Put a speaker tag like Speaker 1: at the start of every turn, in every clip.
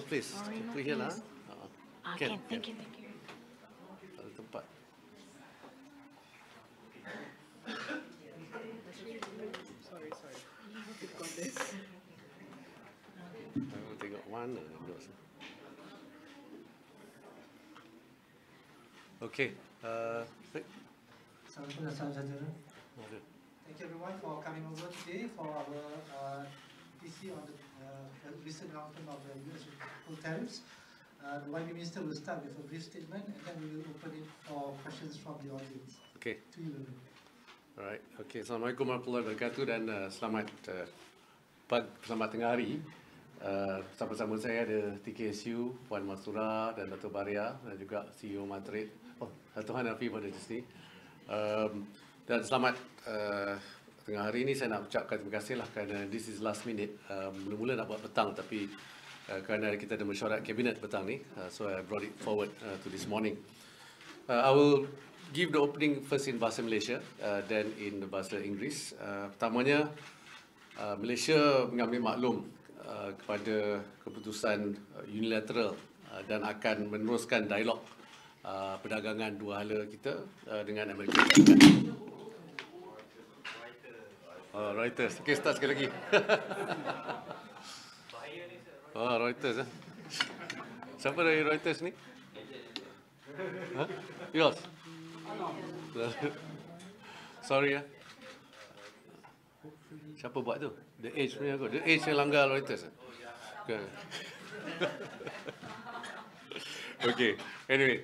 Speaker 1: please. Put here lah.
Speaker 2: Okay, thank you.
Speaker 1: Ada tempat.
Speaker 3: Sorry. We've got this.
Speaker 1: Aku tengok mana duduk sini. Okay.
Speaker 4: Thank you everyone for coming over today for our PC on the recent announcement of the US tariffs. The YB Minister will start with a brief statement and then we will open it for questions from the audience.
Speaker 1: Okay.
Speaker 4: To you, Lulu.
Speaker 1: Alright. Okay. Assalamualaikum warahmatullahi wabarakatuh dan selamat tengah hari. Bersama-sama saya ada TKSU, Puan Masura dan Dato' Baria dan juga CEO Madrid, Tuan Afif pada di sini. Dan selamat tengah hari ini saya nak ucapkan terima kasih lah kerana this is last minute. Mula-mula nak buat petang tapi kerana kita ada mesyuarat kabinet petang ni, so I brought it forward to this morning. I will give the opening first in bahasa Malaysia, then in bahasa Inggeris. Pertamanya, Malaysia mengambil maklum kepada keputusan unilateral dan akan meneruskan dialog perdagangan dua hala kita dengan Amerika Syarikat. Reuters. Okay, start sekali lagi. Reuters. Siapa dari Reuters ni? Yours? Sorry ya. Siapa buat tu? The Age punya aku. The Age yang langgar Reuters. Okay. Anyway.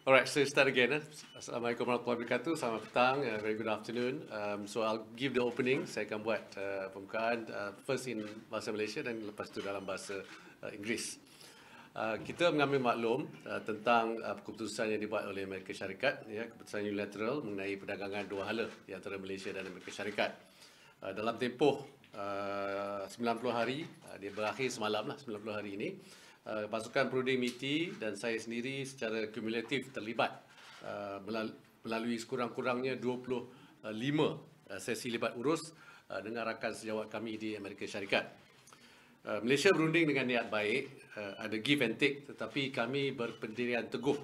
Speaker 1: Alright, so start again. Assalamualaikum warahmatullahi wabarakatuh. Selamat petang. Very good afternoon. So I'll give the opening. Saya akan buat pembukaan first in bahasa Malaysia dan lepas tu dalam bahasa Inggeris. Kita mengambil maklum tentang keputusan yang dibuat oleh Amerika Syarikat, ya, keputusan unilateral mengenai perdagangan dua hala di antara Malaysia dan Amerika Syarikat. Dalam tempoh 90 hari, dia berakhir semalam lah, 90 hari ini. Pasukan perunding MITI dan saya sendiri secara kumulatif terlibat melalui sekurang-kurangnya 25 sesi libat urus dengan rakan sejawat kami di Amerika Syarikat. Malaysia berunding dengan niat baik, ada give and take, tetapi kami berpendirian teguh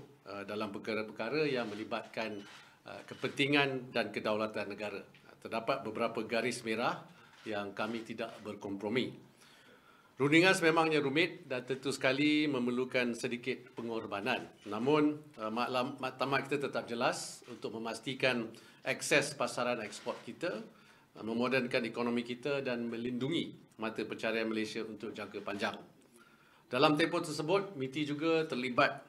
Speaker 1: dalam perkara-perkara yang melibatkan kepentingan dan kedaulatan negara. Terdapat beberapa garis merah yang kami tidak berkompromi. Rundingan sememangnya rumit dan tentu sekali memerlukan sedikit pengorbanan. Namun, matlamat kita tetap jelas untuk memastikan akses pasaran ekspor kita, memodernkan ekonomi kita dan melindungi mata pencarian Malaysia untuk jangka panjang. Dalam tempoh tersebut, MITI juga terlibat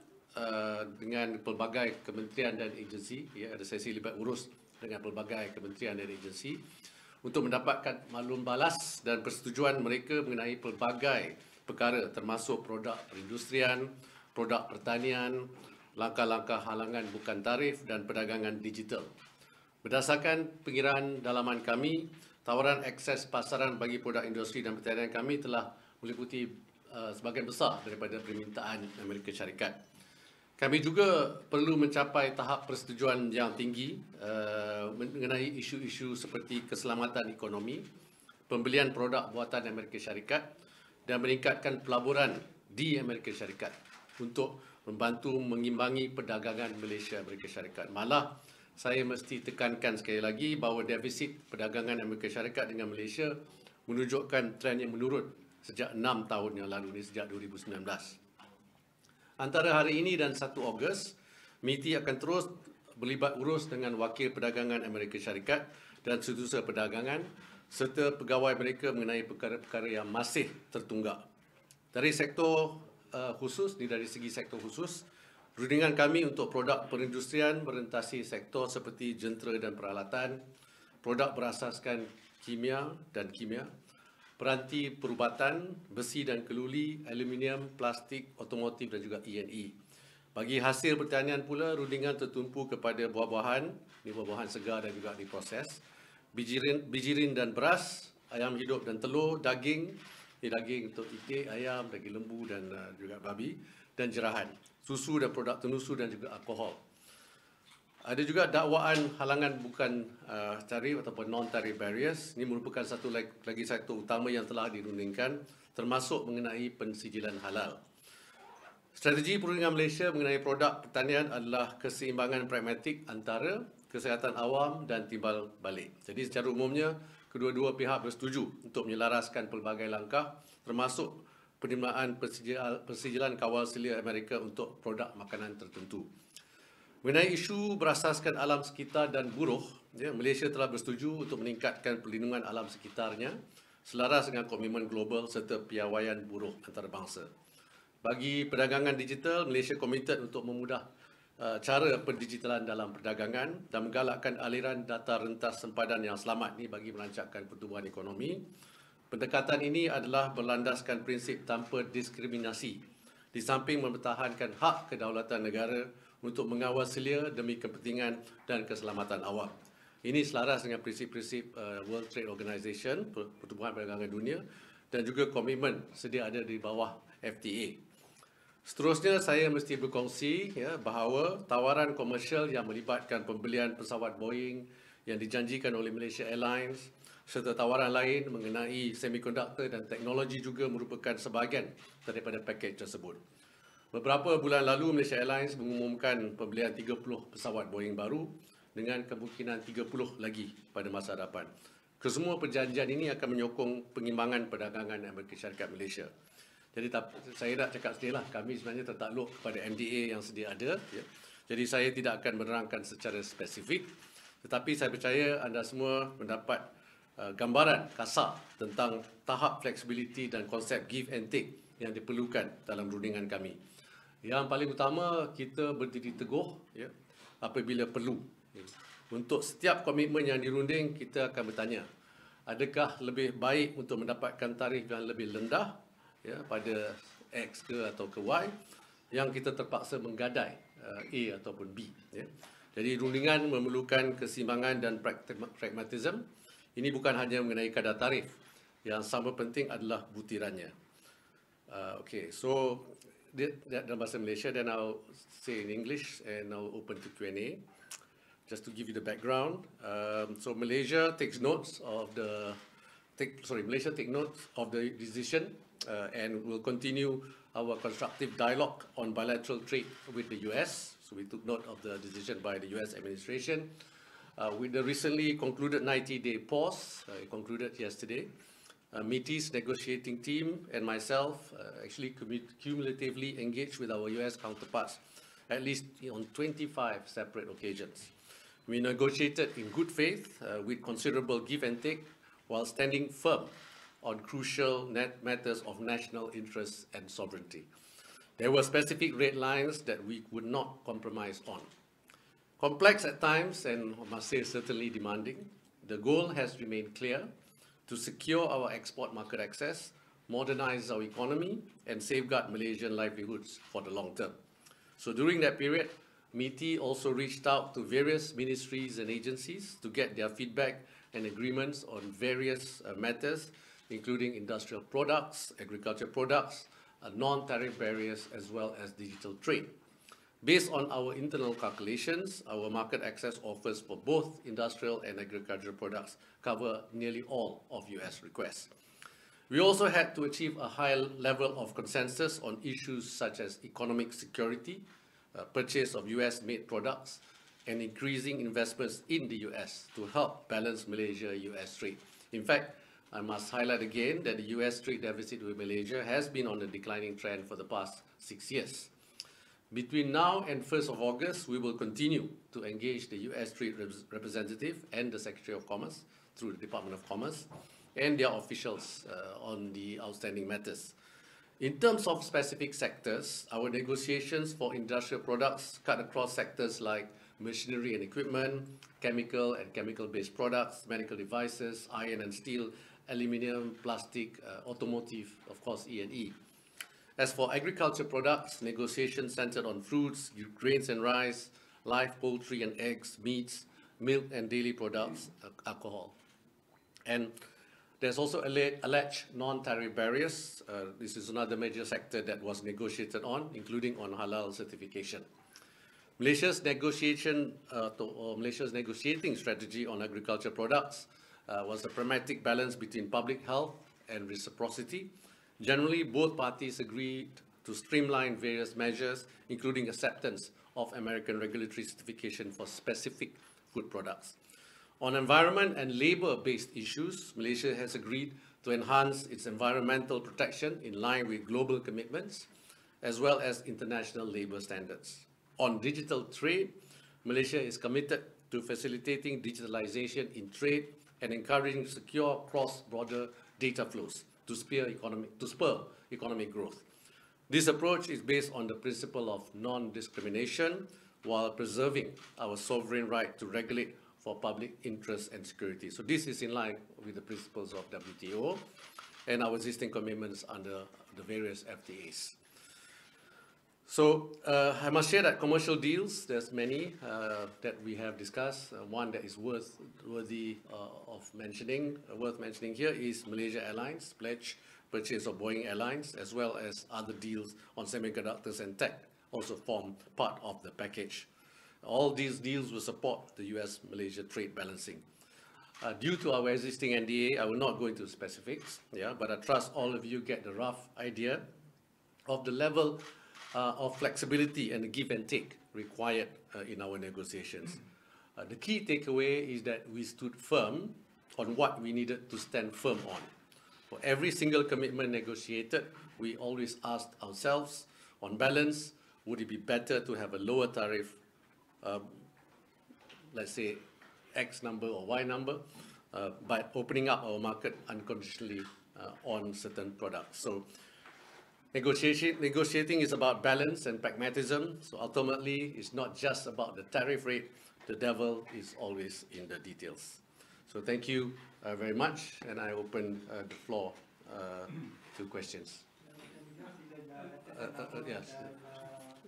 Speaker 1: dengan pelbagai kementerian dan agensi, ya, ada sesi libat urus dengan pelbagai kementerian dan agensi untuk mendapatkan maklum balas dan persetujuan mereka mengenai pelbagai perkara termasuk produk perindustrian, produk pertanian, langkah-langkah halangan bukan tarif dan perdagangan digital. Berdasarkan pengiraan dalaman kami, tawaran akses pasaran bagi produk industri dan pertanian kami telah meliputi sebahagian besar daripada permintaan Amerika Syarikat. Kami juga perlu mencapai tahap persetujuan yang tinggi mengenai isu-isu seperti keselamatan ekonomi, pembelian produk buatan Amerika Syarikat dan meningkatkan pelaburan di Amerika Syarikat untuk membantu mengimbangi perdagangan Malaysia-Amerika Syarikat. Malah, saya mesti tekankan sekali lagi bahawa defisit perdagangan Amerika Syarikat dengan Malaysia menunjukkan tren yang menurun sejak 6 tahun yang lalu, sejak 2019. Antara hari ini dan 1 Ogos, MITI akan terus berlibat urus dengan Wakil Perdagangan Amerika Syarikat dan Setiausaha Perdagangan serta pegawai mereka mengenai perkara-perkara yang masih tertunggak. Dari sektor khusus, dari segi sektor khusus, rundingan kami untuk produk perindustrian merentasi sektor seperti jentera dan peralatan, produk berasaskan kimia, peranti perubatan, besi dan keluli, aluminium, plastik, otomotif dan juga E&E. Bagi hasil pertanian pula, rundingan tertumpu kepada buah-buahan, ini buah-buahan segar dan juga diproses, bijirin dan beras, ayam hidup dan telur, daging, daging untuk itik, ayam, daging lembu dan juga babi, dan jerahan, susu dan produk tenusu dan juga alkohol. Ada juga dakwaan halangan bukan tarif ataupun non-tarif barriers. Ini merupakan satu lagi sektor utama yang telah dirundingkan, termasuk mengenai pensijilan halal. Strategi perundingan Malaysia mengenai produk pertanian adalah keseimbangan pragmatik antara kesihatan awam dan timbal balik. Jadi secara umumnya, kedua-dua pihak bersetuju untuk menyelaraskan pelbagai langkah termasuk penerimaan persijilan kawal selia Amerika untuk produk makanan tertentu. Mengenai isu berasaskan alam sekitar dan buruh, Malaysia telah bersetuju untuk meningkatkan perlindungan alam sekitarnya selaras dengan komitmen global serta piawaian buruh antarabangsa. Bagi perdagangan digital, Malaysia komited untuk memudah cara pendigitalan dalam perdagangan dan menggalakkan aliran data rentas sempadan yang selamat ni bagi merancangkan pertumbuhan ekonomi. Pendekatan ini adalah berlandaskan prinsip tanpa diskriminasi di samping mempertahankan hak kedaulatan negara untuk mengawal selia demi kepentingan dan keselamatan awam. Ini selaras dengan prinsip-prinsip World Trade Organization, Pertubuhan Perdagangan Dunia, dan juga komitmen sedia ada di bawah FTA. Seterusnya, saya mesti berkongsi bahawa tawaran komersial yang melibatkan pembelian pesawat Boeing yang dijanjikan oleh Malaysia Airlines serta tawaran lain mengenai semikonduktor dan teknologi juga merupakan sebahagian daripada pakej tersebut. Beberapa bulan lalu, Malaysia Airlines mengumumkan pembelian 30 pesawat Boeing baru dengan kemungkinan 30 lagi pada masa hadapan. Kesemua perjanjian ini akan menyokong pengimbangan perdagangan Amerika Syarikat Malaysia. Jadi saya nak cakap sedih lah, kami sebenarnya tertakluk kepada MDA yang sedia ada. Jadi saya tidak akan menerangkan secara spesifik, tetapi saya percaya anda semua mendapat gambaran kasar tentang tahap fleksibiliti dan konsep give and take yang diperlukan dalam rundingan kami. Yang paling utama, kita berdiri teguh apabila perlu. Untuk setiap komitmen yang dirunding, kita akan bertanya, adakah lebih baik untuk mendapatkan tarif yang lebih rendah pada X ke atau ke Y yang kita terpaksa menggadai A ataupun B. Jadi rundingan memerlukan keseimbangan dan pragmatisme. Ini bukan hanya mengenai kadar tarif, yang sama penting adalah butirannya. Okay, so dalam bahasa Malaysia, then I'll say in English and I'll open to Q&A. Just to give you the background, so Malaysia takes notes of the Malaysia take notes of the decision and will continue our constructive dialogue on bilateral trade with the US. So we took note of the decision by the US administration. With the recently concluded 90-day pause, it concluded yesterday, MITI's negotiating team and myself actually cumulatively engaged with our US counterparts at least on 25 separate occasions. We negotiated in good faith with considerable give and take while standing firm on crucial matters of national interest and sovereignty. There were specific red lines that we would not compromise on. Complex at times and I must say certainly demanding, the goal has remained clear: to secure our export market access, modernize our economy and safeguard Malaysian livelihoods for the long term. So during that period, MITI also reached out to various ministries and agencies to get their feedback and agreements on various matters, including industrial products, agriculture products, non-tariff barriers, as well as digital trade. Based on our internal calculations, our market access offers for both industrial and agricultural products cover nearly all of US requests. We also had to achieve a high level of consensus on issues such as economic security, purchase of US-made products, and increasing investments in the US to help balance Malaysia-US trade. In fact, I must highlight again that the US trade deficit with Malaysia has been on a declining trend for the past 6 years. Between now and 1st of August, we will continue to engage the US trade representative and the Secretary of Commerce through the Department of Commerce and their officials on the outstanding matters. In terms of specific sectors, our negotiations for industrial products cut across sectors like machinery and equipment, chemical and chemical-based products, medical devices, iron and steel, aluminium, plastic, automotive, of course, E&E. As for agriculture products, negotiations centered on fruits, grains and rice, live poultry and eggs, meats, milk and dairy products, alcohol. And there's also alleged non-tariff barriers. This is another major sector that was negotiated on, including on halal certification. Malaysia's negotiating strategy on agriculture products was a pragmatic balance between public health and reciprocity. Generally, both parties agreed to streamline various measures, including acceptance of American regulatory certification for specific food products. On environment and labor-based issues, Malaysia has agreed to enhance its environmental protection in line with global commitments, as well as international labor standards. On digital trade, Malaysia is committed to facilitating digitalization in trade and encouraging secure cross-border data flows to spur economic growth. This approach is based on the principle of non-discrimination while preserving our sovereign right to regulate for public interest and security. So this is in line with the principles of WTO and our existing commitments under the various FTAs. So I must share that commercial deals, there's many that we have discussed. One that is worth mentioning here is Malaysia Airlines pledge purchase of Boeing Airlines, as well as other deals on semiconductors and tech also form part of the package. All these deals will support the US-Malaysia trade balancing. Due to our existing NDA, I will not go into specifics, but I trust all of you get the rough idea of the level of flexibility and the give and take required in our negotiations. The key takeaway is that we stood firm on what we needed to stand firm on. For every single commitment negotiated, we always asked ourselves, on balance, would it be better to have a lower tariff, let's say X number or Y number, by opening up our market unconditionally on certain products. So negotiating is about balance and pragmatism. So ultimately, it's not just about the tariff rate. The devil is always in the details. So thank you very much, and I open the floor to questions. Yes,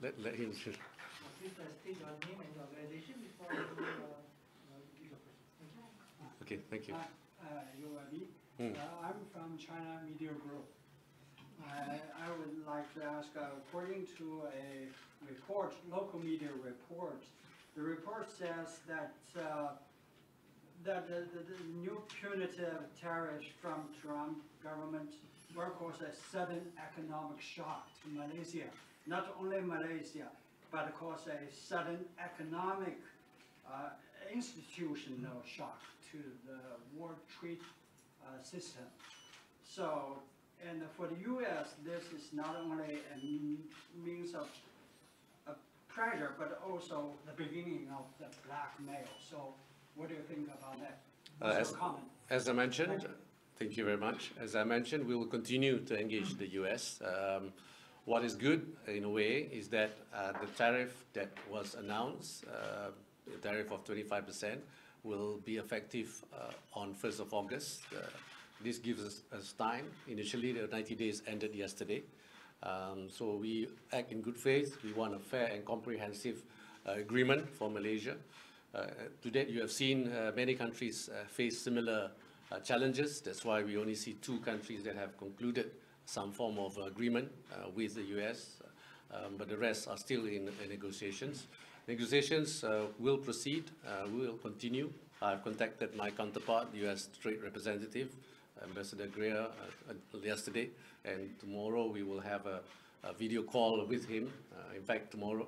Speaker 1: let him.
Speaker 4: Please state your name and your organization before you give your question.
Speaker 1: Okay, thank you.
Speaker 5: I'm from China Media Group. I would like to ask, according to a report, local media report, the report says that the new punitive tariffs from Trump government will cause a sudden economic shock to Malaysia. Not only Malaysia, but cause a sudden economic institutional shock to the world trade system. So, and for the U.S., this is not only a means of pressure, but also the beginning of the blackmail. So, what do you think about that?
Speaker 1: As I mentioned, thank you very much. As I mentioned, we will continue to engage the U.S. What is good, in a way, is that the tariff that was announced, the tariff of 25%, will be effective on 1st of August. This gives us time. Initially, the 90 days ended yesterday. So we act in good faith. We want a fair and comprehensive agreement for Malaysia. To date, you have seen many countries face similar challenges. That's why we only see 2 countries that have concluded some form of agreement with the US, but the rest are still in negotiations. Negotiations will proceed, will continue. I've contacted my counterpart, the US Trade Representative, Ambassador Greer, yesterday, and tomorrow we will have a video call with him. In fact, tomorrow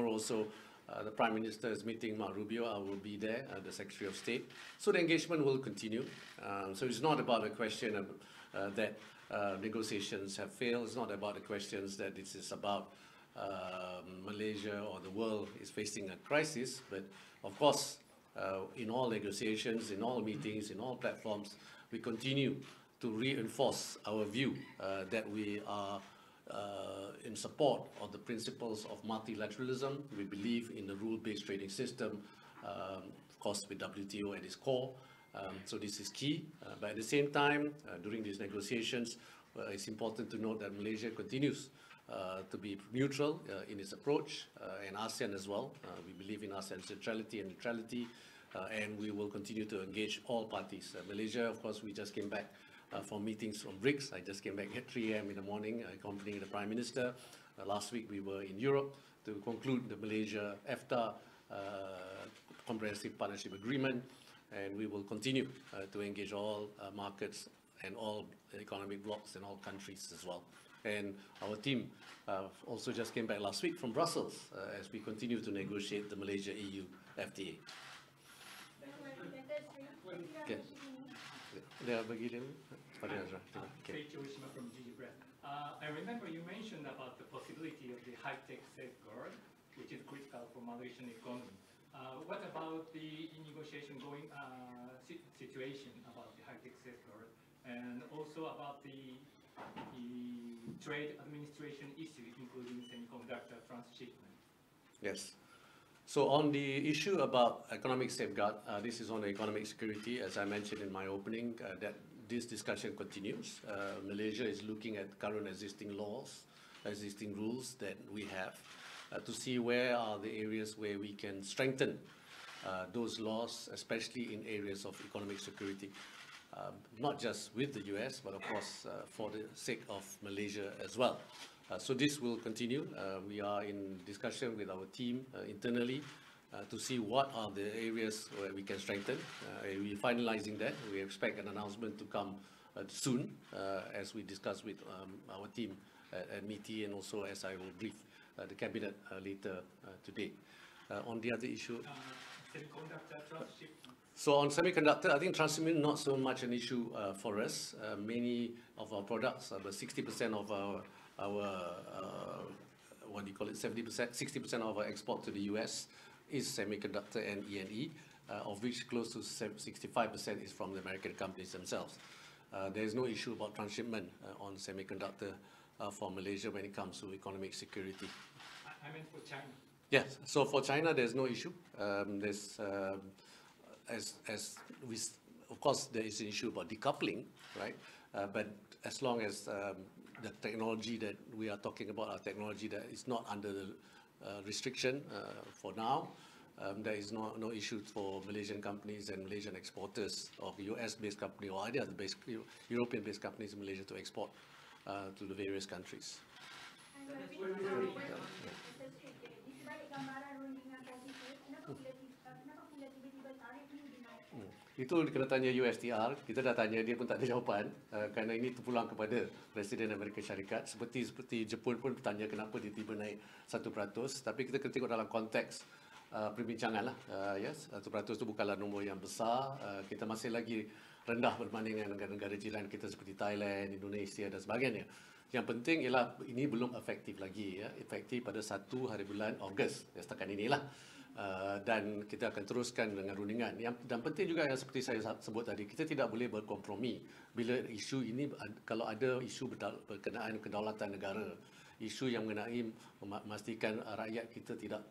Speaker 1: also, the Prime Minister is meeting Mark Rubio. I will be there, the Secretary of State. So the engagement will continue. So it's not about a question of, that negotiations have failed. It's not about the questions that this is about Malaysia or the world is facing a crisis. But of course, in all negotiations, in all meetings, in all platforms, we continue to reinforce our view that we are in support of the principles of multilateralism. We believe in the rule-based trading system, of course with WTO at its core. So this is key. But at the same time, during these negotiations, it's important to note that Malaysia continues to be neutral in its approach, and ASEAN as well. We believe in ASEAN centrality and neutrality, and we will continue to engage all parties. Malaysia, of course, we just came back from meetings from BRICS. I just came back at 3 a.m. in the morning, accompanying the Prime Minister. Last week we were in Europe to conclude the Malaysia EFTA Comprehensive Partnership Agreement, and we will continue to engage all markets and all economic blocs and all countries as well. And our team also just came back last week from Brussels as we continue to negotiate the Malaysia-EU FTA. Okay. Dia bagi dia. Pada Azra. Okay.
Speaker 6: I remember you mentioned about the possibility of the high-tech safeguard, which is critical for Malaysian economy. What about the negotiation going situation about the high-tech safeguard, and also about the trade administration issue, including semiconductor transshipment?
Speaker 1: Yes. So on the issue about economic safeguard, this is on the economic security, as I mentioned in my opening, that this discussion continues. Malaysia is looking at current existing laws, existing rules that we have to see where are the areas where we can strengthen those laws, especially in areas of economic security, not just with the US, but of course for the sake of Malaysia as well. So this will continue. We are in discussion with our team internally to see what are the areas where we can strengthen. We're finalizing that. We expect an announcement to come soon as we discuss with our team at MITI, and also as I will brief the cabinet later today. On the other issue,
Speaker 6: Semiconductor transshipment.
Speaker 1: so on semiconductor, I think transshipment not so much an issue for us. Many of our products, about 60% of our what do you call it, 70%, 60% of our export to the US is semiconductor and E&E, of which close to 65% is from the American companies themselves. There is no issue about transshipment on semiconductor for Malaysia when it comes to economic security.
Speaker 6: I meant for China.
Speaker 1: Yes, so for China, there's no issue. There's, of course, there is an issue about decoupling, right? But as long as the technology that we are talking about, our technology that is not under the restriction for now, there is no issue for Malaysian companies and Malaysian exporters of US-based company or any other European-based companies in Malaysia to export to the various countries. Itu kena tanya USTR, kita dah tanya, dia pun tak ada jawapan kerana ini terpulang kepada Presiden Amerika Syarikat. Seperti Jepun pun bertanya kenapa dia tiba naik 1%, tapi kita kena tengok dalam konteks perbincangan lah. Yes, 1% itu bukanlah nombor yang besar, kita masih lagi rendah berbanding dengan negara-negara jiran kita seperti Thailand, Indonesia dan sebagainya. Yang penting ialah ini belum efektif lagi, ya. Efektif pada 1 hari bulan Ogos, ya, setakat inilah. Dan kita akan teruskan dengan rundingan. Dan penting juga yang seperti saya sebut tadi, kita tidak boleh berkompromi bila isu ini, kalau ada isu berkenaan kedaulatan negara, isu yang mengenai memastikan rakyat kita tidak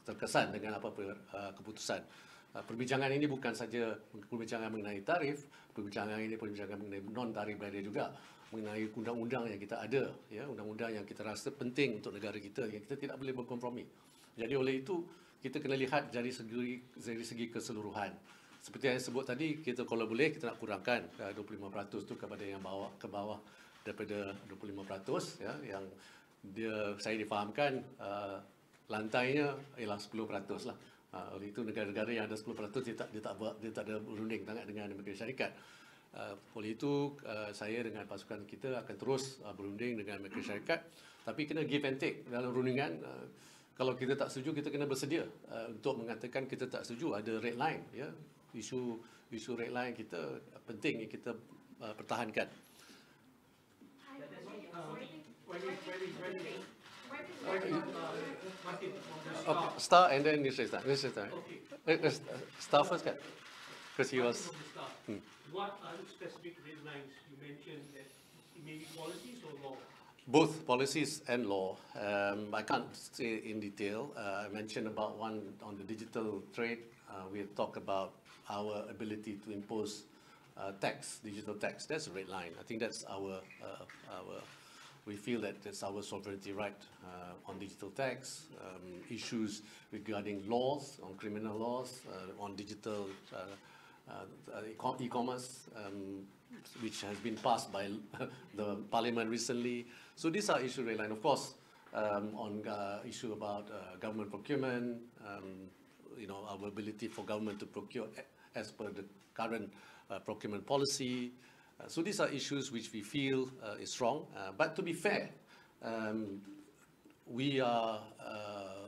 Speaker 1: terkesan dengan apa-apa keputusan. Perbincangan ini bukan saja perbincangan mengenai tarif, perbincangan ini perbincangan mengenai non-tarif berada juga, mengenai undang-undang yang kita ada, ya, undang-undang yang kita rasa penting untuk negara kita, yang kita tidak boleh berkompromi. Jadi oleh itu, kita kena lihat dari segi keseluruhan. Seperti yang saya sebut tadi, kita kalau boleh kita nak kurangkan 25% tu kepada yang ke bawah daripada 25%, ya, yang saya difahamkan lantainya ialah 10% lah. Oleh itu negara-negara yang ada 10% dia tak ada berunding sangat dengan Amerika Syarikat. Oleh itu saya dengan pasukan kita akan terus berunding dengan Amerika Syarikat, tapi kena give and take dalam rundingan. Kalau kita tak setuju, kita kena bersedia untuk mengatakan kita tak setuju. Ada red line, ya. Isu red line kita penting kita pertahankan. Okay, Star and then Industri. Star first, kan? Because he was.
Speaker 7: What are the specific red lines you mentioned? That it may be policies or law?
Speaker 1: Both policies and law. I can't say in detail. I mentioned about one on the digital trade. We talk about our ability to impose digital tax. That's a red line. I think that's we feel that that's our sovereignty right on digital tax. Issues regarding laws, on criminal laws, on digital e-commerce, which has been passed by the parliament recently. So these are issue red line. Of course, on issue about government procurement, our ability for government to procure as per the current procurement policy, So these are issues which we feel is strong. But to be fair, we are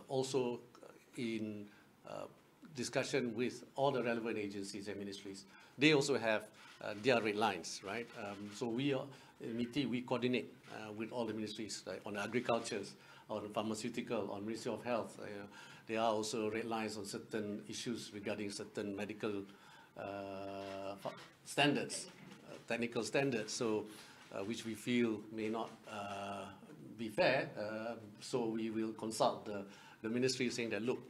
Speaker 1: also in discussion with all the relevant agencies and ministries. They also have their red lines, right? So we are, in MITI, we coordinate with all the ministries, like on agriculture, on pharmaceutical, on Ministry of Health. There are also red lines on certain issues regarding certain medical standards, technical standards, so which we feel may not be fair. So we will consult the ministry, saying that, look,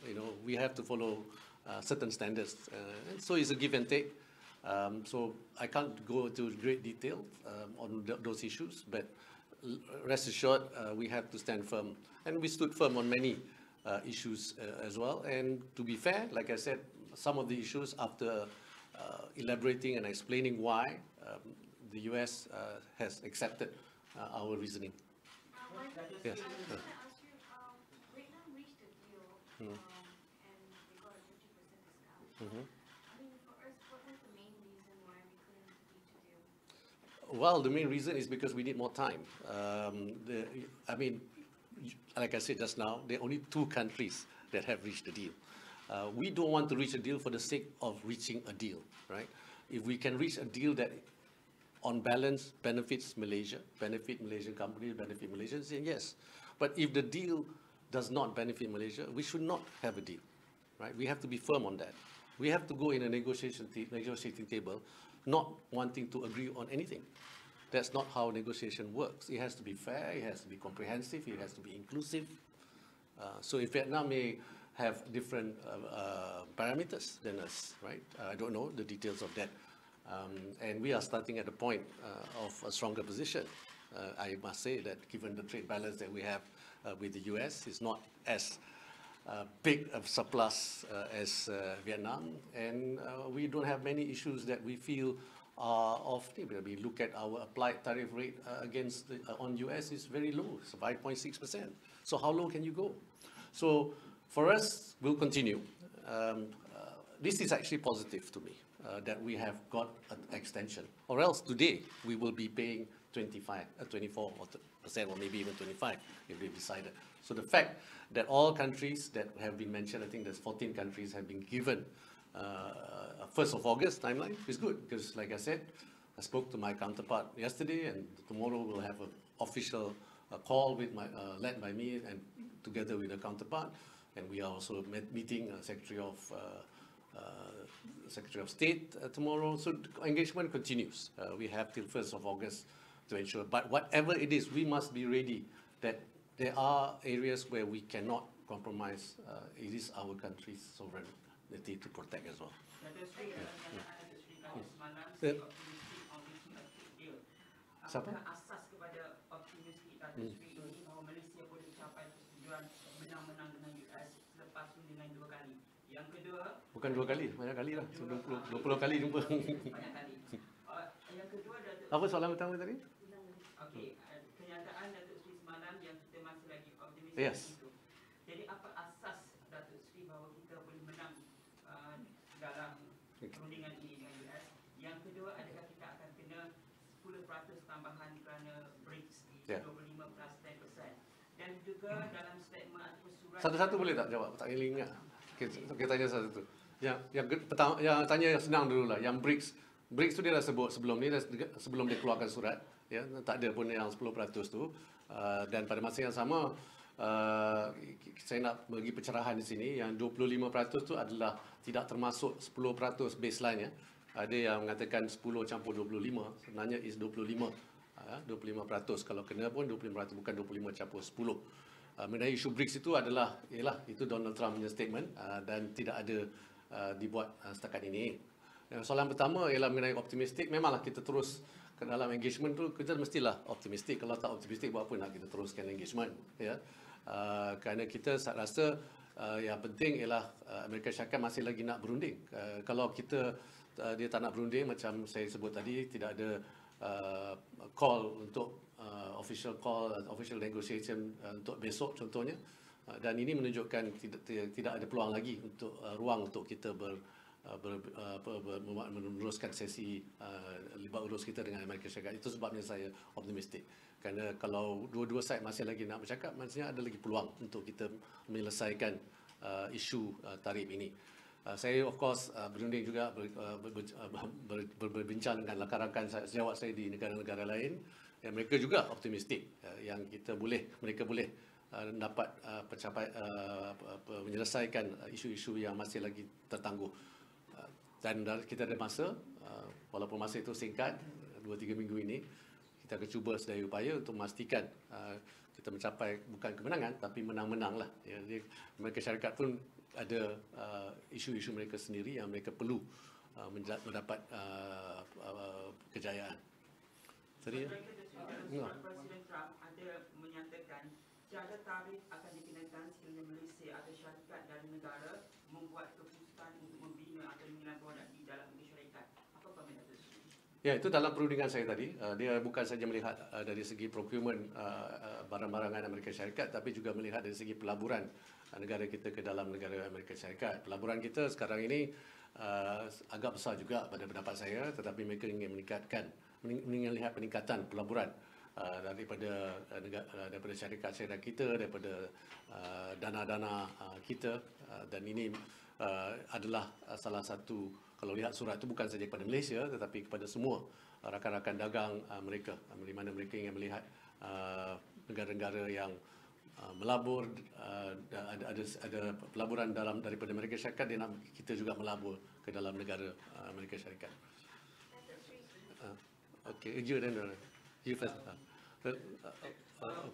Speaker 1: we have to follow certain standards. And so it's a give and take. So I can't go into great detail on those issues, but rest assured, we have to stand firm. And we stood firm on many issues as well. And to be fair, like I said, some of the issues, after elaborating and explaining why, the US has accepted our reasoning. Yes.
Speaker 2: I was going to ask you, Vietnam reached a deal and they got a 50% discount. I mean, for us, what was the main reason why we couldn't reach a deal?
Speaker 1: Well, the main reason is because we need more time. I mean, like I said just now, there are only 2 countries that have reached a deal. We don't want to reach a deal for the sake of reaching a deal, right? If we can reach a deal that on balance benefits Malaysia, benefit Malaysian companies, benefit Malaysians, then yes. But if the deal does not benefit Malaysia, we should not have a deal, right? We have to be firm on that. We have to go in a negotiating table, not wanting to agree on anything. That's not how negotiation works. It has to be fair, it has to be comprehensive, it has to be inclusive. So if Vietnam may have different parameters than us, right? I don't know the details of that. And we are starting at the point of a stronger position. I must say that given the trade balance that we have with the US, it's not as big of surplus as Vietnam, and we don't have many issues that we feel are of. We look at our applied tariff rate against on US is very low, it's 5.6%. So how low can you go? So for us, we'll continue. This is actually positive to me. That we have got an extension, or else today we will be paying 24% or maybe even 25% if they decided. So the fact that all countries that have been mentioned, I think there's 14 countries, have been given a 1st of August timeline is good, because like I said, I spoke to my counterpart yesterday, and tomorrow we'll have an official call with led by me and together with the counterpart, and we are also meeting Secretary of State tomorrow. So engagement continues. We have till 1st of August to ensure. But whatever it is, we must be ready that there are areas where we cannot compromise. It is our country's sovereignty to protect as well. Siapa?
Speaker 8: Asas kepada optimistik Datuk Seri ini bahawa Malaysia boleh capai persetujuan menang-menang dengan US selepas dengan 2 kali. Yang kedua,
Speaker 1: bukan 2 kali, banyak kali lah. 20 kali jumpa.
Speaker 8: Banyak kali. Yang kedua, Datuk.
Speaker 1: Apa soalan pertama tadi?
Speaker 8: Okey, kenyataan Datuk Seri semalam yang kita masih lagi optimis
Speaker 1: Yes.
Speaker 8: itu. Jadi apa asas Datuk Seri bahawa kita boleh menang dalam perundingan ini dengan US? Yang kedua, adakah kita akan kena 10% tambahan kerana BRICS di 25 plus 10%? Dan juga dalam statement ataupun surat.
Speaker 1: Satu-satu boleh tak jawab? Tak ingat. Kita tanya satu-satu. Yang tanya yang senang dulu lah. Yang BRICS tu dia dah sebut sebelum ni, sebelum dia keluarkan surat. Ya, tak ada pun yang 10% tu. Dan pada masa yang sama, saya nak bagi pencerahan di sini. Yang 25% tu adalah tidak termasuk 10% baseline. Ya. Ada yang mengatakan 10 campur 25. Sebenarnya is 25. 25%. Kalau kena pun 25%, bukan 25 campur 10. Mengenai isu BRICS itu adalah, itu Donald Trump punya statement dan tidak ada dibuat setakat ini. Soalan pertama ialah mengenai optimistik. Memanglah kita terus ke dalam engagement tu, kita mestilah optimistik. Kalau tak optimistik, buat apa nak kita teruskan engagement, ya? Kerana kita rasa yang penting ialah Amerika Syarikat masih lagi nak berunding. Kalau kita dia tak nak berunding, macam saya sebut tadi, tidak ada call untuk official call, official negotiation untuk besok contohnya, dan ini menunjukkan tidak ada peluang lagi untuk ruang untuk kita meneruskan sesi libat urus kita dengan Amerika Syarikat. Itu sebabnya saya optimistik. Kerana kalau dua-dua side masih lagi nak bercakap, maksudnya ada lagi peluang untuk kita menyelesaikan isu tarif ini. Saya of course berunding juga berbincang dengan rakan-rakan sejawat saya di negara-negara lain, yang mereka juga optimistik yang mereka boleh dapat menyelesaikan isu-isu yang masih lagi tertangguh. Dan kita ada masa, walaupun masa itu singkat, 2-3 minggu ini, kita akan cuba sedaya upaya untuk memastikan kita mencapai bukan kemenangan, tapi menang-menang lah. Ya, Amerika Syarikat pun ada isu-isu mereka sendiri yang mereka perlu mendapat kejayaan. Sorry,
Speaker 8: Presiden Trump ada menyatakan jada tarif akan dikenakan sekiranya Malaysia atau syarikat dari negara membuat keputusan untuk membina atau mengilang produk di dalam Amerika Syarikat. Apa komen Datuk Seri?
Speaker 1: Ya, itu dalam perundingan saya tadi. Dia bukan saja melihat dari segi procurement barang-barangan Amerika Syarikat, tapi juga melihat dari segi pelaburan negara kita ke dalam negara Amerika Syarikat. Pelaburan kita sekarang ini agak besar juga pada pendapat saya, tetapi mereka ingin ingin lihat peningkatan pelaburan daripada syarikat-syarikat kita, daripada dana-dana kita, dan ini adalah salah satu, kalau lihat surat itu bukan saja kepada Malaysia tetapi kepada semua rakan-rakan dagang mereka, di mana mereka ingin melihat negara-negara yang melabur, ada pelaburan daripada Amerika Syarikat, dia nak kita juga melabur ke dalam negara Amerika Syarikat. Okay, you then. You first.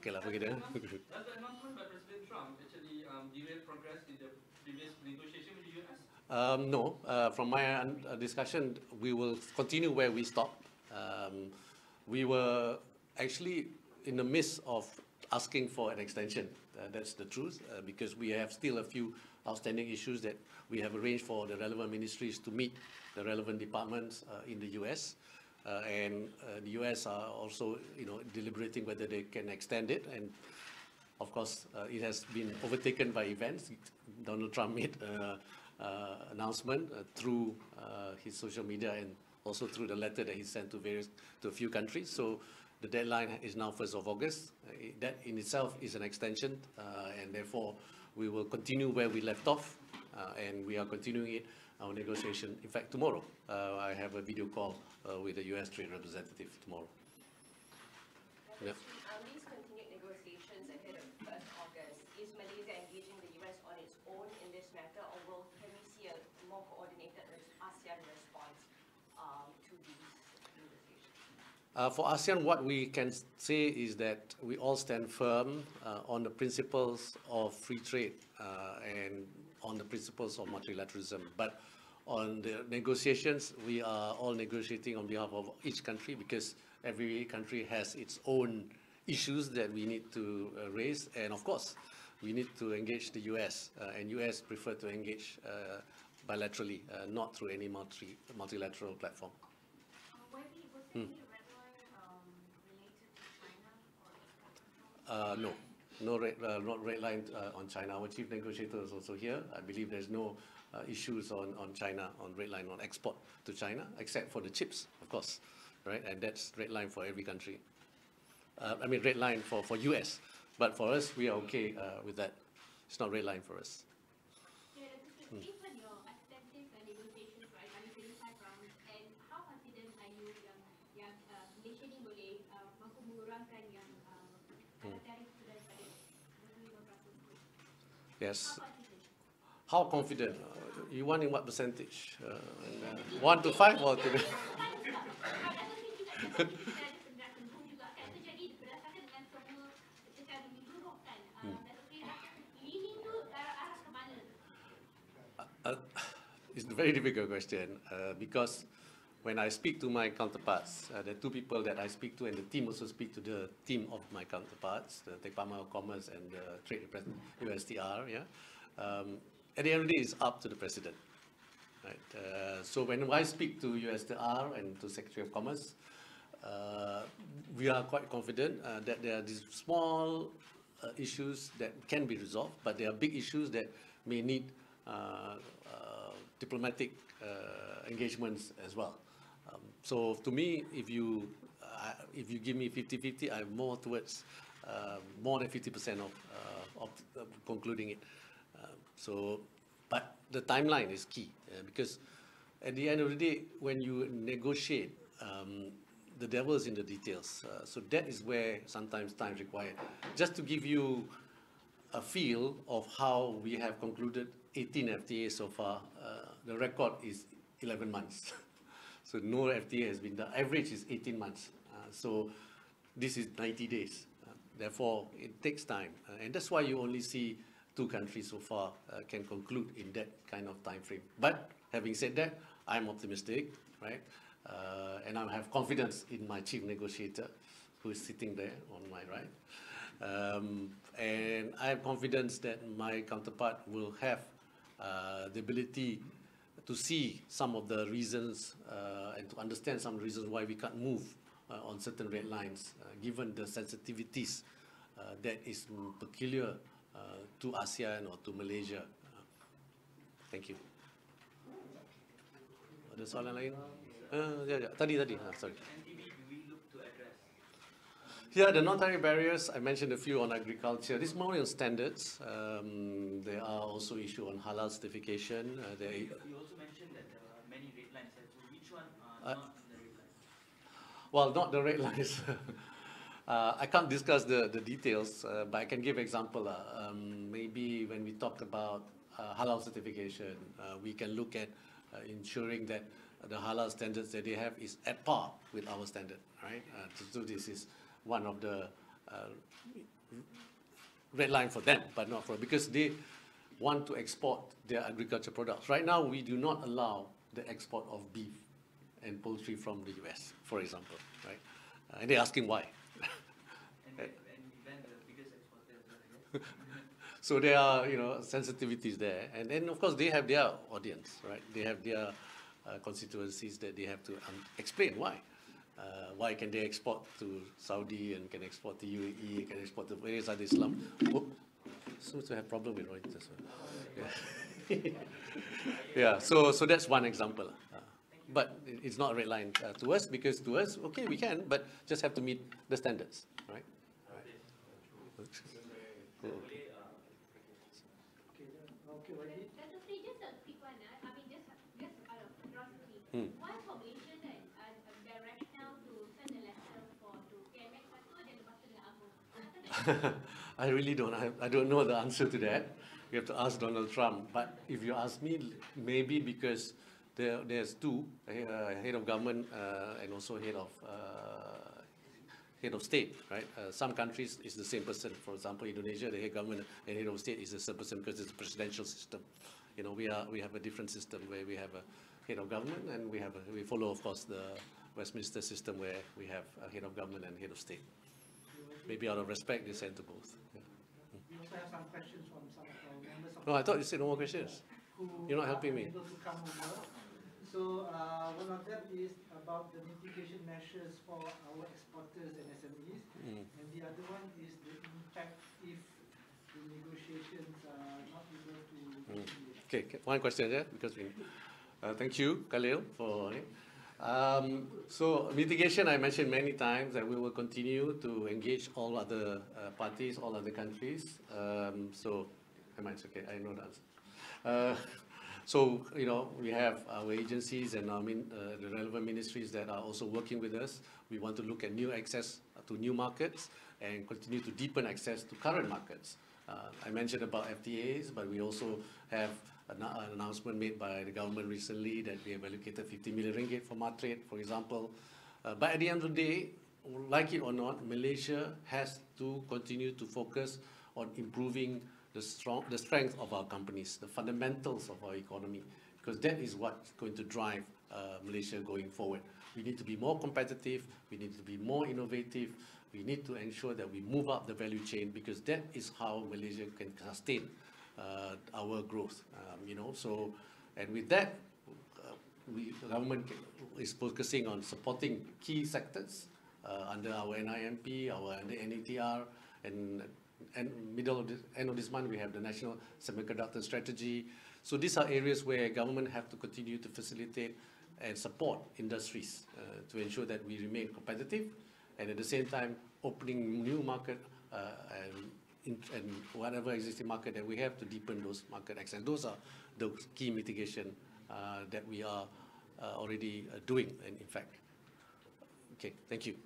Speaker 1: Okay lah, pergi dah.
Speaker 9: Does the announcement by President Trump actually derail progress in the previous negotiation with the US?
Speaker 1: No. From my discussion, we will continue where we stopped. We were actually in the midst of asking for an extension. That's the truth, because we have still a few outstanding issues that we have arranged for the relevant ministries to meet the relevant departments in the US. And the US are also, deliberating whether they can extend it. And of course, it has been overtaken by events. Donald Trump made an announcement through his social media and also through the letter that he sent to a few countries. So the deadline is now 1st of August. That in itself is an extension, and therefore we will continue where we left off, and we are continuing our negotiation. In fact, tomorrow I have a video call with the US trade representative tomorrow. Yeah.
Speaker 2: These continued negotiations ahead of 1st August, is Malaysia engaging the US on its own in this matter, or can we see a more coordinated ASEAN response to these negotiations?
Speaker 1: For ASEAN, what we can say is that we all stand firm on the principles of free trade and on the principles of multilateralism. But on the negotiations, we are all negotiating on behalf of each country, because every country has its own issues that we need to raise. And of course, we need to engage the US, and US prefer to engage bilaterally, not through any multilateral platform.
Speaker 2: Was there any red line related to China or export control?
Speaker 1: No, not red line on China. Our chief negotiator is also here. I believe there's no issues on China, on red line on export to China, except for the chips, of course, right? And that's red line for every country. Red line for US, but for us, we are okay with that. It's not red line for us.
Speaker 2: Given your extensive negotiations, right, 25 rounds, and how confident are you yang Malaysia ni boleh mampu mengurangkan yang tarif daripada 25%?
Speaker 1: Yes. How confident? You want in what percentage? 1 to 5 or to? It's a very difficult question because when I speak to my counterparts, the two people that I speak to and the team also speak to the team of my counterparts, the Department of Commerce and the Trade Representative, USTR, yeah. At the end of the day, it's up to the President. Right? So when I speak to USTR and to Secretary of Commerce, we are quite confident that there are these small issues that can be resolved, but there are big issues that may need diplomatic engagements as well. So to me, if you give me 50-50, I'm more towards more than 50% of concluding it. But the timeline is key because at the end of the day, when you negotiate, the devil is in the details. So that is where sometimes time is required. Just to give you a feel of how we have concluded 18 FTAs so far, the record is 11 months. So no FTA has been done. Average is 18 months. So this is 90 days. Therefore, it takes time. And that's why you only see 2 countries so far can conclude in that kind of time frame. But having said that, I'm optimistic, right? And I have confidence in my chief negotiator, who is sitting there on my right. And I have confidence that my counterpart will have the ability to see some of the reasons and to understand some reasons why we can't move on certain red lines, given the sensitivities that is peculiar to ASEAN or to Malaysia. Thank you. Ada soalan lain? Tadi. Sorry. Yeah, the non-tariff barriers, I mentioned a few on agriculture. This is more on standards. There are also issues on halal certification.
Speaker 10: You also mentioned that there are many red lines. So which one are not the red lines?
Speaker 1: Well, not the red lines. I can't discuss the details, but I can give example. Maybe when we talked about halal certification, we can look at ensuring that the halal standards that they have is at par with our standard, right? So this is one of the red line for them, but not for, because they want to export their agriculture products. Right now, we do not allow the export of beef and poultry from the US, for example, right? And they're asking why.
Speaker 10: And then the biggest exporter as well, I guess.
Speaker 1: So there are, sensitivities there, and then of course they have their audience, right? They have their constituencies that they have to explain why. Why can they export to Saudi and can export to UAE, can export to various other Islam? Seems to have problem with Reuters. Yeah. So that's one example. But it's not a red line to us, because to us, okay, we can, but just have to meet the standards, right? Cool.
Speaker 2: Dato' Sri, just a quick one. I mean, just out of curiosity, why for Malaysia then the rationale to send a letter to KMX satu dan lepas tu dengan Abu?
Speaker 1: I really don't. I don't know the answer to that. You have to ask Donald Trump. But if you ask me, maybe because there's 2, head of government and also head of state, right? Some countries is the same person. For example, Indonesia, the head government and head of state is the same person because it's a presidential system. We have a different system where we have a head of government and we follow, of course, the Westminster system where we have a head of government and head of state. Maybe out of respect, they send to both. Yeah.
Speaker 4: We also have some questions from some of our members of
Speaker 1: No, I thought you said no more questions. You're not helping me.
Speaker 4: Able to come over. So one of them is about the mitigation measures for our exporters and SMEs, and the other one is the impact if the negotiations are not able to continue.
Speaker 1: Okay, one question there, because thank you, Khalil, for it. So mitigation, I mentioned many times that we will continue to engage all other parties, all other countries. So, it's okay, I know the answer. So, we have our agencies and the relevant ministries that are also working with us. We want to look at new access to new markets and continue to deepen access to current markets. I mentioned about FTAs, but we also have an announcement made by the government recently that we have allocated 50 million ringgit for Matrade, for example. But at the end of the day, like it or not, Malaysia has to continue to focus on improving the strength of our companies, the fundamentals of our economy, because that is what's going to drive Malaysia going forward. We need to be more competitive, we need to be more innovative, we need to ensure that we move up the value chain, because that is how Malaysia can sustain our growth, So, and with that, the government is focusing on supporting key sectors under our NIMP, under NETR, and end of this month we have the National Semiconductor Strategy. So these are areas where government have to continue to facilitate and support industries to ensure that we remain competitive, and at the same time opening new market and whatever existing market that we have to deepen those market access. Those are the key mitigation that we are already doing, and in fact. Okay, thank you.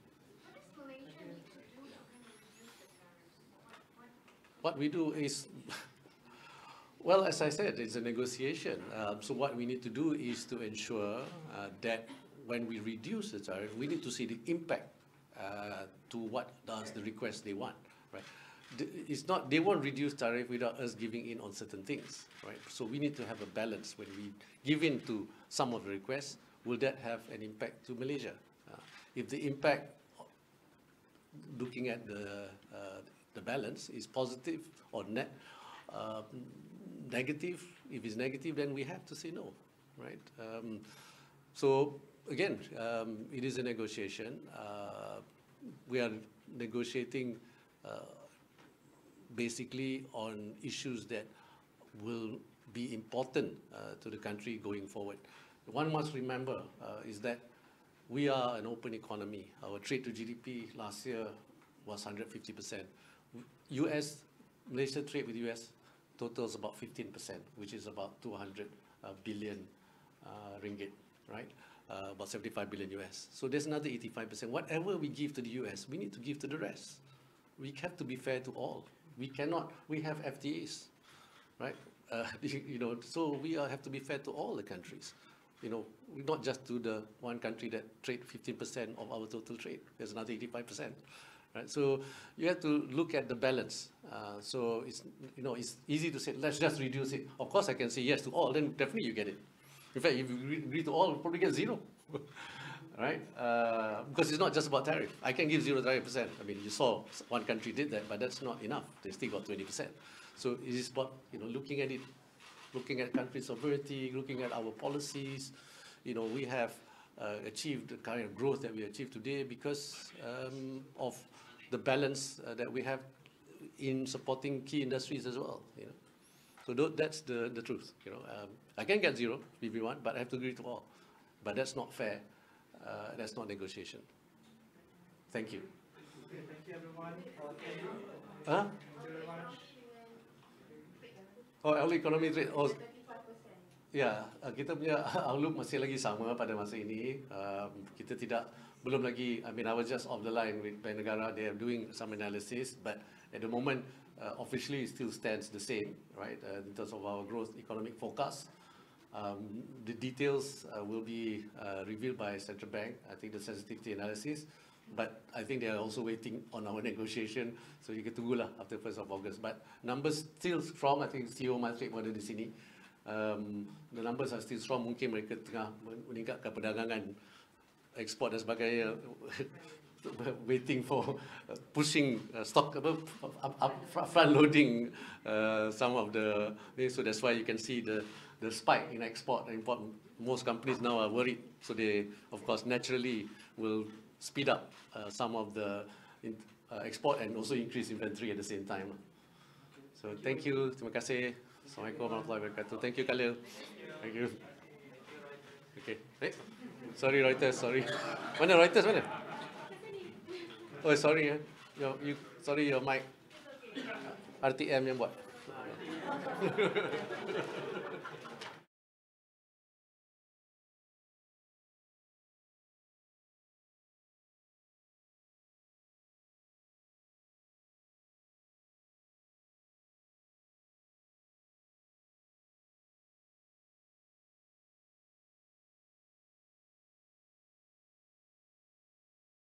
Speaker 2: What does Malaysia need to do to kind of reduce the tariffs?
Speaker 1: What we do is, well, as I said, it's a negotiation. So what we need to do is to ensure that when we reduce the tariff, we need to see the impact to what does the request they want, right? It's not, they won't reduce tariff without us giving in on certain things, right? So we need to have a balance. When we give in to some of the requests, will that have an impact to Malaysia? If the impact, looking at the balance, is positive or negative, if it's negative, then we have to say no, right? So again, it is a negotiation. We are negotiating basically on issues that will be important to the country going forward. One must remember is that we are an open economy. Our trade to GDP last year was 150%. Malaysia trade with US totals about 15%, which is about 200 billion ringgit, right? About 75 billion US. So there's another 85%. Whatever we give to the US, we need to give to the rest. We have to be fair to all. We cannot, we have FTAs, right? You know, so we have to be fair to all the countries. You know, not just to the one country that trade 15% of our total trade. There's another 85%, right? So you have to look at the balance. So it's, you know, it's easy to say, let's just reduce it. Of course, I can say yes to all, then definitely you get it. In fact, if you agree to all, you'll probably get zero, right? Because it's not just about tariff. I can give 0.5%. I mean, you saw one country did that, but that's not enough. They still got 20%. So it is about, you know, looking at it, looking at country sovereignty, looking at our policies. You know, we have achieved the kind of growth that we achieved today because of the balance that we have in supporting key industries as well. You know, so that's the truth. You know, I can get zero if you want, but I have to agree to all. But that's not fair. That's not negotiation. Thank you.
Speaker 4: Okay, thank you everyone for attending.
Speaker 1: Huh?
Speaker 4: Thank you very much.
Speaker 1: Oh, outlook economy rate. Oh, ya, kita punya outlook masih lagi sama pada masa ini. Kita belum lagi, I mean, I was just off the line with Bank Negara. They are doing some analysis, but at the moment, officially it still stands the same, right? In terms of our growth economic forecast. The details will be revealed by Central Bank. I think the sensitivity analysis. But I think they are also waiting on our negotiation, so you can tunggulah after 1st of August. But numbers still strong. I think CEO Matrix pun ada di sini. The numbers are still strong. Mungkin mereka tengah meningkatkan perdagangan, ekspor dan sebagainya, waiting for pushing stock, front loading some of the. So that's why you can see the spike in export and import. Most companies now are worried, so they, of course, naturally will speed up some of the export and also increase inventory at the same time. So thank you, terima kasih. Assalamualaikum warahmatullahi wabarakatuh. Thank you, Khalil. Thank you. Okay. Hey. Sorry, Reuters. Sorry. Mana Reuters mana? Oh, sorry. Sorry, your mic. RTM yang buat.